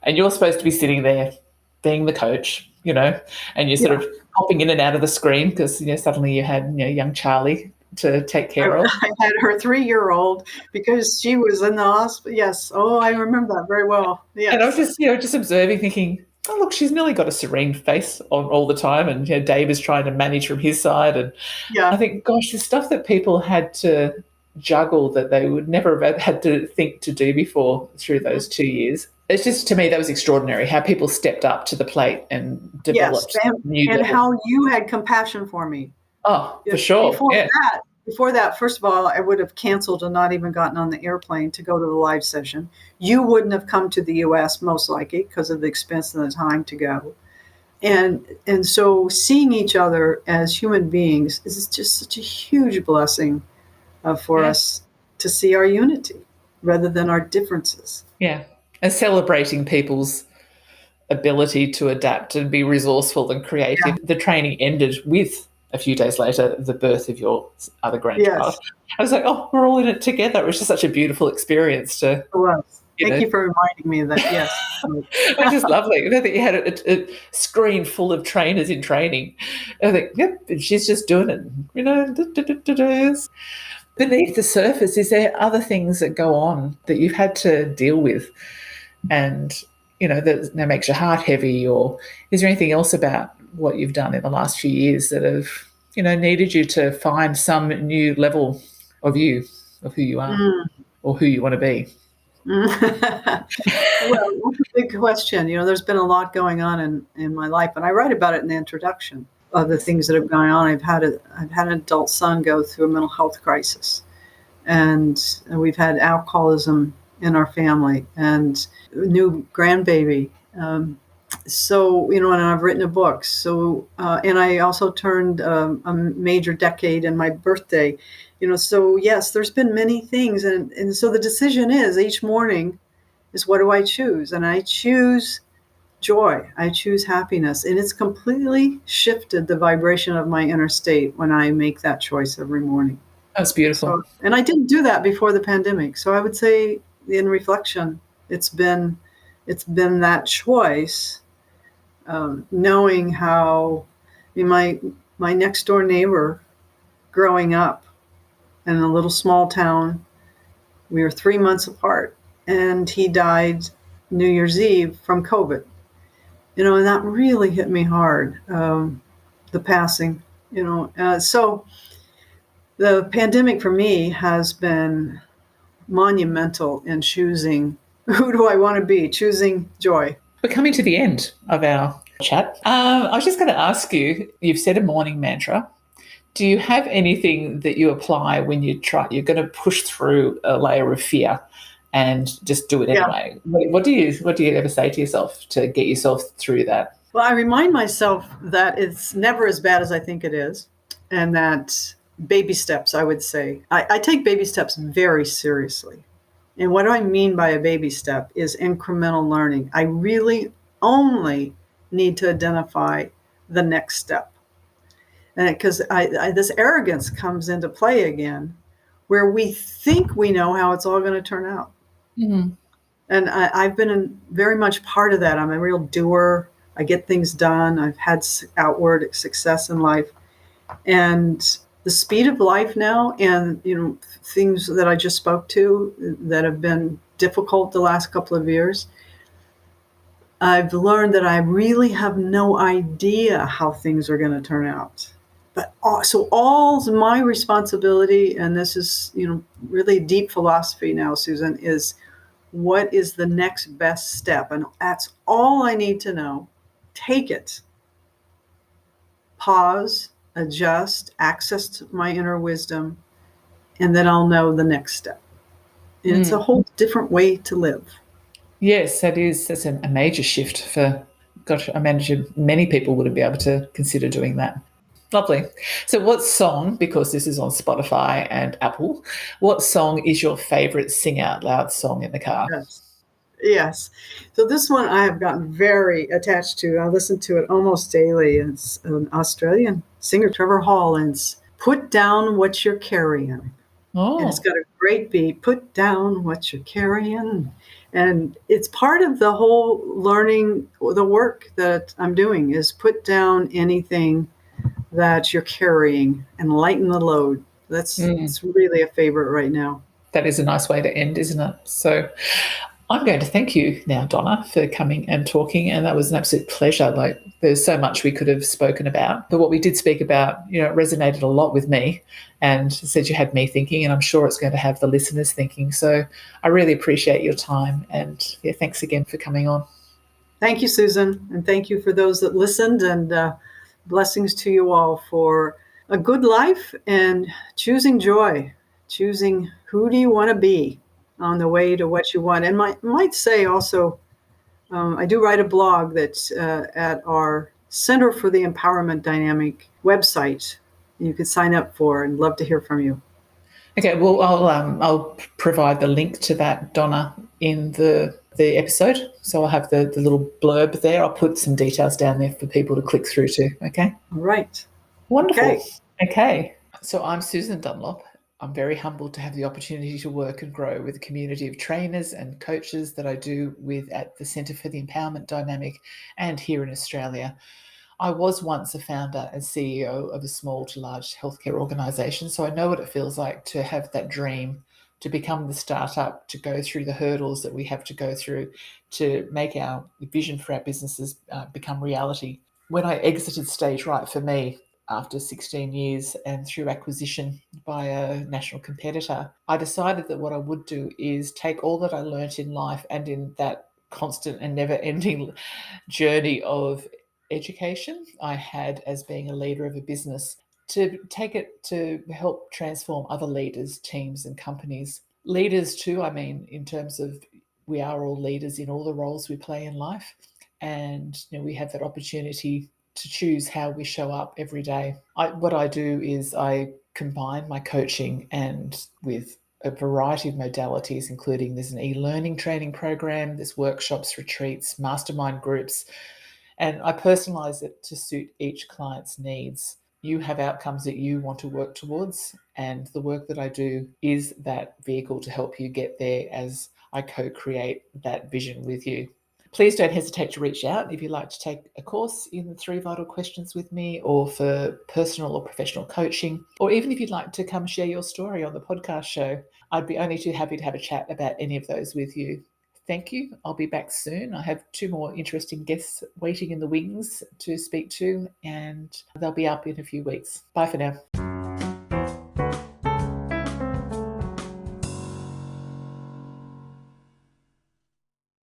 and you're supposed to be sitting there being the coach, and you're sort of hopping in and out of the screen because, suddenly you had, young Charlie to take care of. I had her 3-year-old because she was in the hospital. Yes. Oh, I remember that very well. Yes. And I was just, just observing, thinking, oh, look, she's nearly got a serene face on all the time. And, Dave is trying to manage from his side. And I think, gosh, the stuff that people had to juggle that they would never have had to think to do before through those 2 years. It's just, to me, that was extraordinary, how people stepped up to the plate and developed new and how you had compassion for me. Oh, for sure. Before that, first of all, I would have canceled and not even gotten on the airplane to go to the live session. You wouldn't have come to the U.S. most likely because of the expense and the time to go. And so seeing each other as human beings is just such a huge blessing for us to see our unity rather than our differences. Yeah. And celebrating people's ability to adapt and be resourceful and creative. Yeah. The training ended with, a few days later, the birth of your other grandchild. Yes. I was like, oh, we're all in it together. It was just such a beautiful experience to... It was. Thank you for reminding me of that, yes. Which is lovely. That you had a screen full of trainers in training. I think, yep, she's just doing it. Beneath the surface, is there other things that go on that you've had to deal with and, that makes your heart heavy? Or is there anything else about what you've done in the last few years that have, needed you to find some new level of you, of who you are or who you want to be? Well, that's a big question. There's been a lot going on in my life, and I write about it in the introduction of the things that have gone on. I've had an adult son go through a mental health crisis, and we've had alcoholism in our family, and a new grandbaby. So, and I've written a book. So, and I also turned a major decade in my birthday. So yes, there's been many things. And so the decision is each morning is, what do I choose? And I choose joy. I choose happiness. And it's completely shifted the vibration of my inner state when I make that choice every morning. That's beautiful. And I didn't do that before the pandemic. So I would say in reflection, it's been that choice, knowing how my next door neighbor growing up in a little small town, we were 3 months apart, and he died New Year's Eve from COVID. And that really hit me hard, the passing, so the pandemic for me has been monumental in choosing who do I want to be, choosing joy. We're coming to the end of our chat. I was just going to ask you, you've said a morning mantra. Do you have anything that you apply when you're going to push through a layer of fear and just do it Yeah. anyway? What do you ever say to yourself to get yourself through that? Well, I remind myself that it's never as bad as I think it is, and that baby steps, I would say. I take baby steps very seriously. And what I mean by a baby step is incremental learning. I really only need to identify the next step. And because this arrogance comes into play again, where we think we know how it's all going to turn out. Mm-hmm. And I've been very much part of that. I'm a real doer. I get things done. I've had outward success in life. And the speed of life now, and things that I just spoke to that have been difficult the last couple of years, I've learned that I really have no idea how things are going to turn out. But so all's my responsibility, and this is really deep philosophy now, Susan, is what is the next best step? And that's all I need to know. Take it. Pause, adjust, access my inner wisdom, and then I'll know the next step. And it's a whole different way to live. Yes, that is. That's a major shift for, gosh, I imagine many people wouldn't be able to consider doing that. Lovely. So what song, because this is on Spotify and Apple, what song is your favourite sing out loud song in the car? Yes. So this one I have gotten very attached to. I listen to it almost daily. It's an Australian singer, Trevor Hall, and it's Put Down What You're Carrying. Oh. And it's got a great beat. Put down what you're carrying. And it's part of the whole learning, the work that I'm doing is put down anything that you're carrying and lighten the load. It's really a favorite right now. That is a nice way to end, isn't it? So I'm going to thank you now, Donna, for coming and talking. And that was an absolute pleasure. Like, there's so much we could have spoken about. But what we did speak about, it resonated a lot with me and said you had me thinking, and I'm sure it's going to have the listeners thinking. So I really appreciate your time. And yeah, thanks again for coming on. Thank you, Susan. And thank you for those that listened. And blessings to you all for a good life and choosing joy, choosing who do you want to be on the way to what you want. And might say also, I do write a blog that's at our Center for the Empowerment Dynamic website. You could sign up for, and love to hear from you. Okay, well, I'll provide the link to that, Donna, in the episode. So I'll have the little blurb there. I'll put some details down there for people to click through to. Okay. All right. Wonderful. Okay. So I'm Susan Dunlop. I'm very humbled to have the opportunity to work and grow with a community of trainers and coaches that I do with at the Centre for the Empowerment Dynamic and here in Australia. I was once a founder and CEO of a small to large healthcare organisation, so I know what it feels like to have that dream, to become the startup, to go through the hurdles that we have to go through to make our vision for our businesses become reality. When I exited Stage Right for me, after 16 years and through acquisition by a national competitor, I decided that what I would do is take all that I learnt in life and in that constant and never-ending journey of education I had as being a leader of a business, to take it to help transform other leaders, teams and companies. Leaders too, I mean, in terms of we are all leaders in all the roles we play in life. And we have that opportunity to choose how we show up every day. What I do is I combine my coaching and with a variety of modalities, including there's an e-learning training program, there's workshops, retreats, mastermind groups, and I personalize it to suit each client's needs. You have outcomes that you want to work towards, and the work that I do is that vehicle to help you get there as I co-create that vision with you. Please don't hesitate to reach out if you'd like to take a course in the 3 Vital Questions with me, or for personal or professional coaching, or even if you'd like to come share your story on the podcast show. I'd be only too happy to have a chat about any of those with you. Thank you. I'll be back soon. I have 2 more interesting guests waiting in the wings to speak to, and they'll be up in a few weeks. Bye for now.